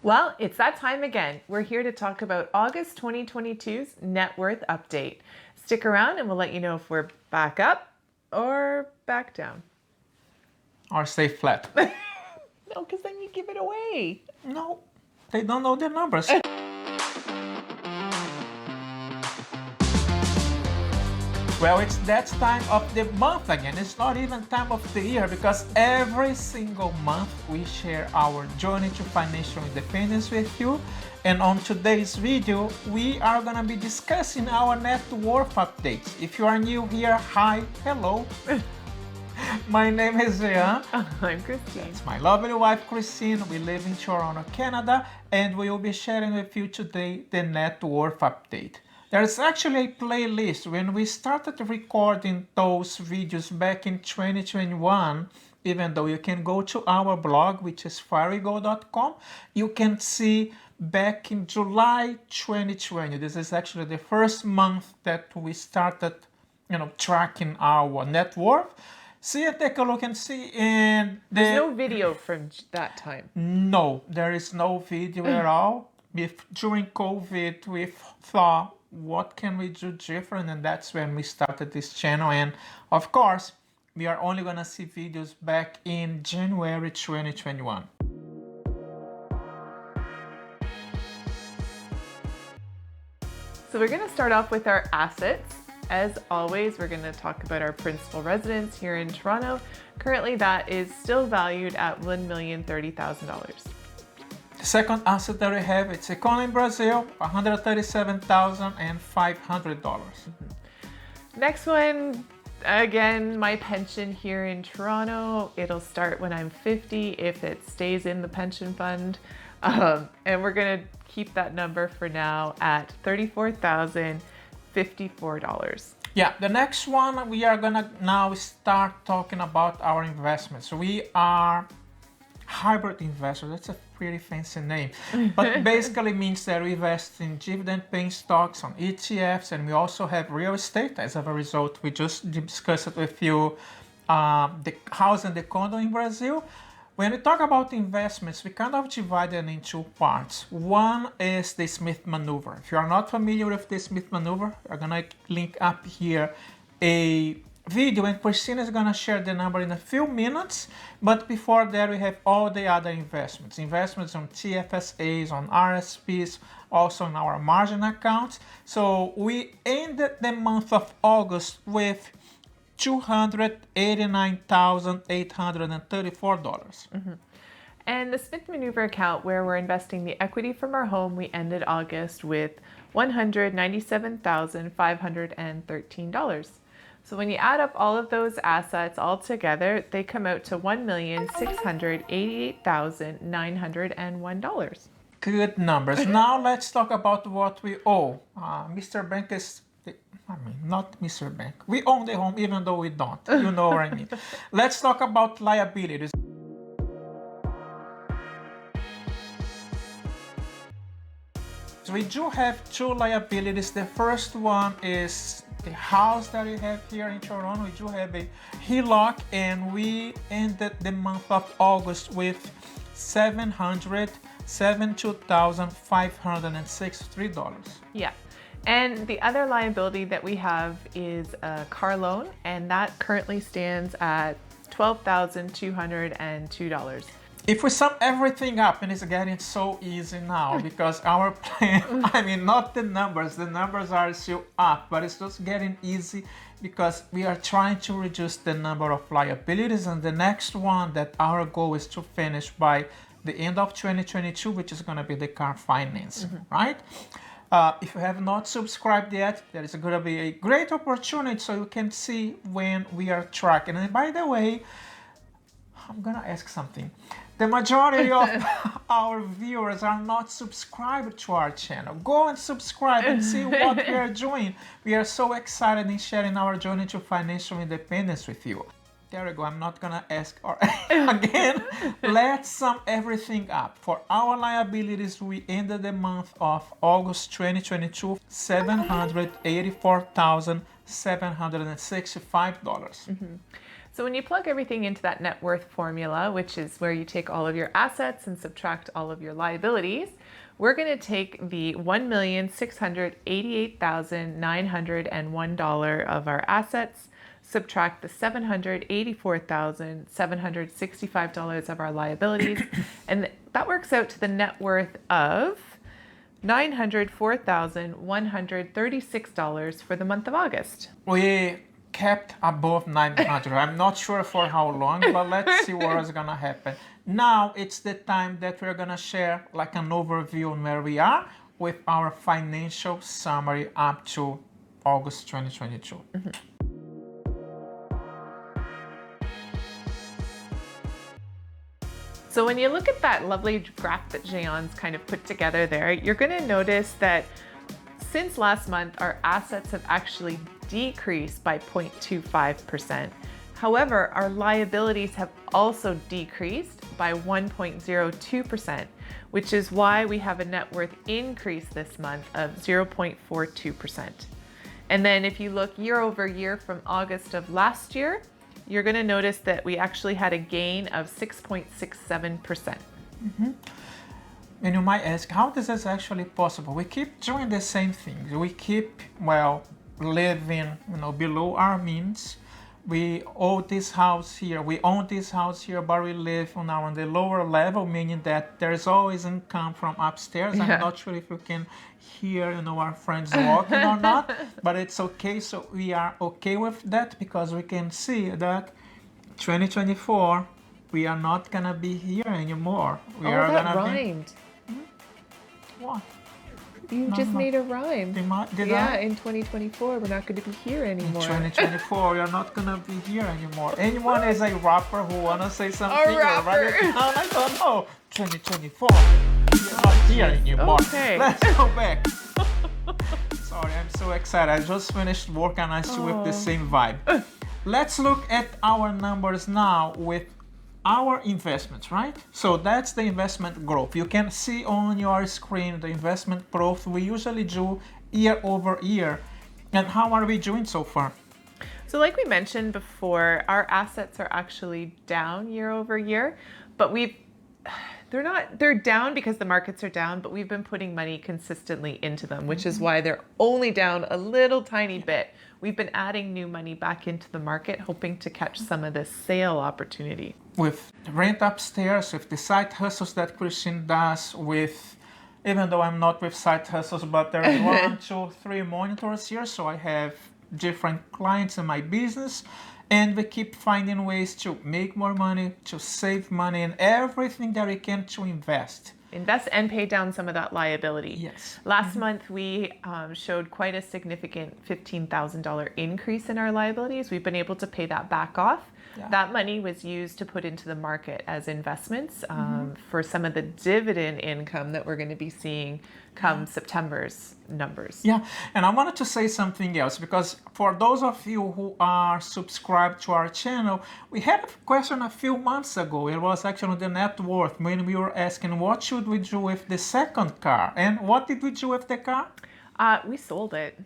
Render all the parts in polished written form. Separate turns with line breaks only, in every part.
Well, it's that time again. We're here to talk about August 2022's net worth update. Stick around and we'll let you know if we're back up or back down.
Or stay flat.
No, because then you give it away.
No, they don't know the numbers. Well, it's that time of the month again. It's not even time of the year because every single month we share our journey to financial independence with you. And on today's video, we are gonna be discussing our net worth updates. If you are new here, hi, hello. My name is Jean.
I'm Christine.
It's my lovely wife, Christine. We live in Toronto, Canada, and we will be sharing with you today the net worth update. There's actually a playlist. When we started recording those videos back in 2021, even though you can go to our blog, which is farigo.com, you can see back in July 2020. This is actually the first month that we started, tracking our net worth. See and take a look and see. And
there's no video from that time.
No, there is no video at all. During COVID, we thought, what can we do different? And that's when we started this channel. And of course, we are only gonna see videos back in January 2021.
So we're gonna start off with our assets. As always, we're gonna talk about our principal residence here in Toronto. Currently, that is still valued at $1,030,000.
The second asset that we have, it's a condo in Brazil, $137,500.
Next one, again, my pension here in Toronto. It'll start when I'm 50 if it stays in the pension fund. And we're gonna keep that number for now at $34,054.
Yeah, the next one, we are gonna now start talking about our investments. We are hybrid investors. That's a pretty fancy name, but basically means that we invest in dividend-paying stocks, on ETFs, and we also have real estate. As a result, we just discussed with you the house and the condo in Brazil. When we talk about investments, we kind of divide them in two parts. One is the Smith maneuver. If you are not familiar with the Smith maneuver, I'm gonna link up here a video, and Christina is gonna share the number in a few minutes. But before that, we have all the other investments on TFSAs, on RSPs, also in our margin accounts. So we ended the month of August with $289,834.
And the Smith Maneuver account, where we're investing the equity from our home, we ended August with $197,513. So when you add up all of those assets all together, they come out to $1,688,901.
Good numbers. Now let's talk about what we owe. Mr. Bank is, not Mr. Bank. We own the home even though we don't. You know what I mean. Let's talk about liabilities. So we do have two liabilities. The first one is the house that we have here in Toronto. We do have a HELOC, and we ended the month of August with $772,563.
Yeah. And the other liability that we have is a car loan, and that currently stands at $12,202.
If we sum everything up, and it's getting so easy now because our plan, not the numbers are still up, but it's just getting easy because we are trying to reduce the number of liabilities. And the next one that our goal is to finish by the end of 2022, which is going to be the car financing, right? If you have not subscribed yet, there is going to be a great opportunity so you can see when we are tracking. And by the way, I'm going to ask something. The majority of our viewers are not subscribed to our channel. Go and subscribe and see what we are doing. We are so excited in sharing our journey to financial independence with you. There we go. I'm not gonna ask again. Let's sum everything up. For our liabilities, we ended the month of August 2022, $784,765.
So when you plug everything into that net worth formula, which is where you take all of your assets and subtract all of your liabilities, we're going to take the $1,688,901 of our assets, subtract the $784,765 of our liabilities, and that works out to the net worth of $904,136 for the month of August.
We kept above 900. I'm not sure for how long, but let's see what is gonna happen. Now it's the time that we're gonna share like an overview on where we are with our financial summary up to August 2022.
So when you look at that lovely graph that Jean's kind of put together there, you're going to notice that since last month, our assets have actually decreased by 0.25%. However, our liabilities have also decreased by 1.02%, which is why we have a net worth increase this month of 0.42%. And then if you look year over year from August of last year, you're going to notice that we actually had a gain of 6.67%.
And you might ask, how this is actually possible? We keep doing the same things. We keep, well, living, below our means. We own this house here, but we live on the lower level, meaning that there's always income from upstairs.
Yeah.
I'm not sure if you can hear, our friends walking or not, but it's okay. So we are okay with that because we can see that 2024, we are not gonna be here anymore. We are
that
gonna
rhymed.
What?
You just made a rhyme.
Did
Yeah,
I?
in 2024, we're not going to be here
In
anymore.
2024, you're not gonna be here anymore. Anyone is a rapper who wanna say something?
A rapper.
Write it down. I don't know. 2024, you're not here anymore.
Okay.
Let's go back. Sorry, I'm so excited. I just finished work and I still with the same vibe. Let's look at our numbers now with our investments, right? So that's the investment growth. You can see on your screen the investment growth we usually do year over year. And how are we doing so far?
So like we mentioned before, our assets are actually down year over year, but they're down because the markets are down, but we've been putting money consistently into them, which is why they're only down a little tiny bit. We've been adding new money back into the market, hoping to catch some of this sale opportunity.
With rent upstairs, with the side hustles that Christine does, even though I'm not with side hustles, but there are 1, 2, 3 monitors here, so I have different clients in my business, and we keep finding ways to make more money, to save money, and everything that we can to invest
And pay down some of that liability.
Yes.
Last month, we showed quite a significant $15,000 increase in our liabilities. We've been able to pay that back off.
Yeah.
That money was used to put into the market as investments for some of the dividend income that we're going to be seeing come September's numbers.
Yeah, and I wanted to say something else because for those of you who are subscribed to our channel, we had a question a few months ago. It was actually on the net worth when we were asking what should we do with the second car, and what did we do with the car?
We sold it.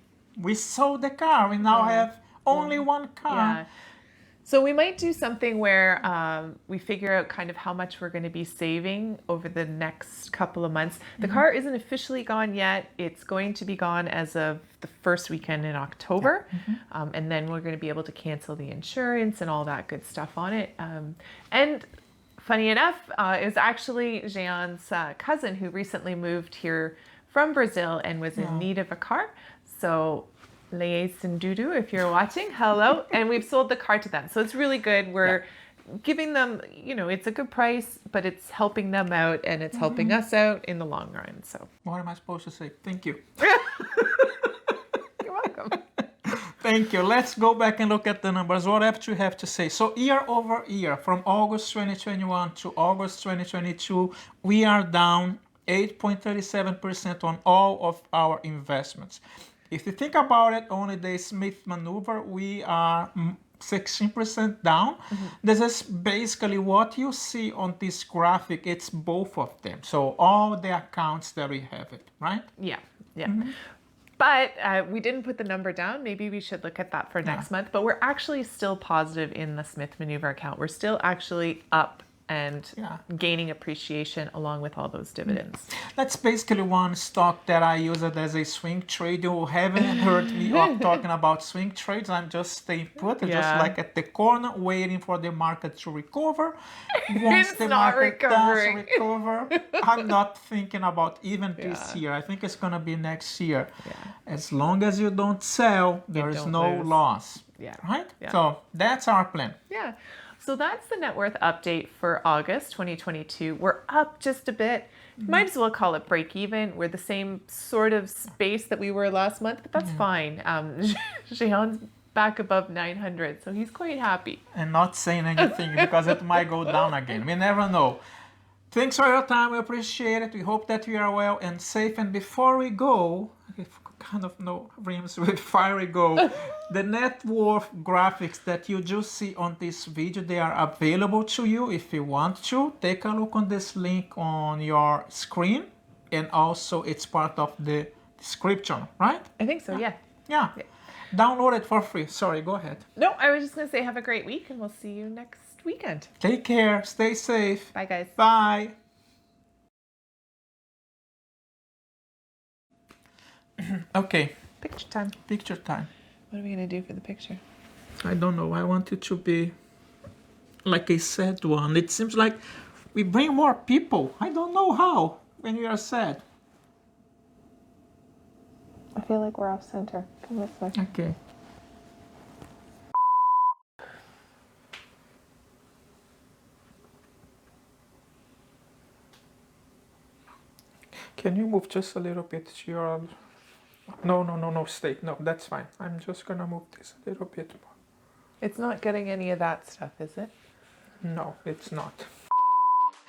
We sold the car. We now have only one car.
Yeah. So we might do something where we figure out kind of how much we're going to be saving over the next couple of months. The car isn't officially gone yet. It's going to be gone as of the first weekend in October. And then we're going to be able to cancel the insurance and all that good stuff on it. And funny enough, it was actually Jean's cousin who recently moved here from Brazil and was in need of a car. So Leis and Dudu, if you're watching, hello. And we've sold the car to them. So it's really good. We're giving them, it's a good price, but it's helping them out and it's helping us out in the long run. So
What am I supposed to say? Thank you.
you're welcome.
Thank you. Let's go back and look at the numbers. What else do you have to say? So year over year, from August 2021 to August 2022, we are down 8.37% on all of our investments. If you think about it, only the Smith maneuver, we are 16% down. This is basically what you see on this graphic. It's both of them. So all the accounts that we have it, right?
Yeah. But we didn't put the number down. Maybe we should look at that for next month. But we're actually still positive in the Smith Maneuver account. We're still actually up and gaining appreciation along with all those dividends.
That's basically one stock that I use it as a swing trade. You haven't heard me talking about swing trades. I'm just staying put, just like at the corner, waiting for the market to recover. Once
It's
the
not
market
recovering.
does recover, I'm not thinking about even this year. I think it's gonna be next year. As long as you don't sell, there is
don't
no
lose.
loss.
Yeah.
Right?
Yeah.
So that's our plan.
Yeah. So that's the net worth update for August 2022. We're up just a bit. Might as well call it break even. We're the same sort of space that we were last month, but that's fine. Jean's back above 900, so he's quite happy.
And not saying anything because it might go down again. We never know. Thanks for your time. We appreciate it. We hope that you are well and safe. And before we go, kind of no rhymes with fire go. The net worth graphics that you just see on this video, they are available to you if you want to. Take a look on this link on your screen, and also it's part of the description, right?
I think so, yeah.
Yeah. Download it for free. Sorry, go ahead.
No, I was just going to say have a great week, and we'll see you next weekend.
Take care. Stay safe.
Bye, guys.
Bye. Okay.
Picture time.
Picture time.
What are we going to do for the picture?
I don't know. I want it to be like a sad one. It seems like we bring more people. I don't know how when we are sad.
I feel like we're off center. Come this way.
Okay. Can you move just a little bit to your... No, stay. No, that's fine. I'm just gonna move this a little bit more.
It's not getting any of that stuff, is it?
No, it's not.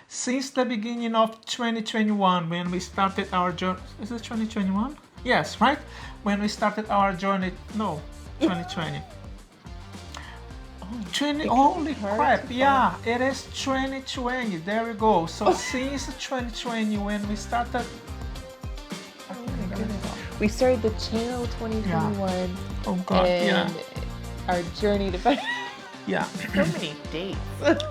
Since the beginning of 2021, when we started our journey... Is it 2021? Yes, right? When we started our journey... No, 2020. Holy crap, yeah, it is 2020. There we go. So since 2020, when we started...
Oh my goodness. We started the channel 2021.
Oh god,
and our journey to...
Yeah.
So many dates.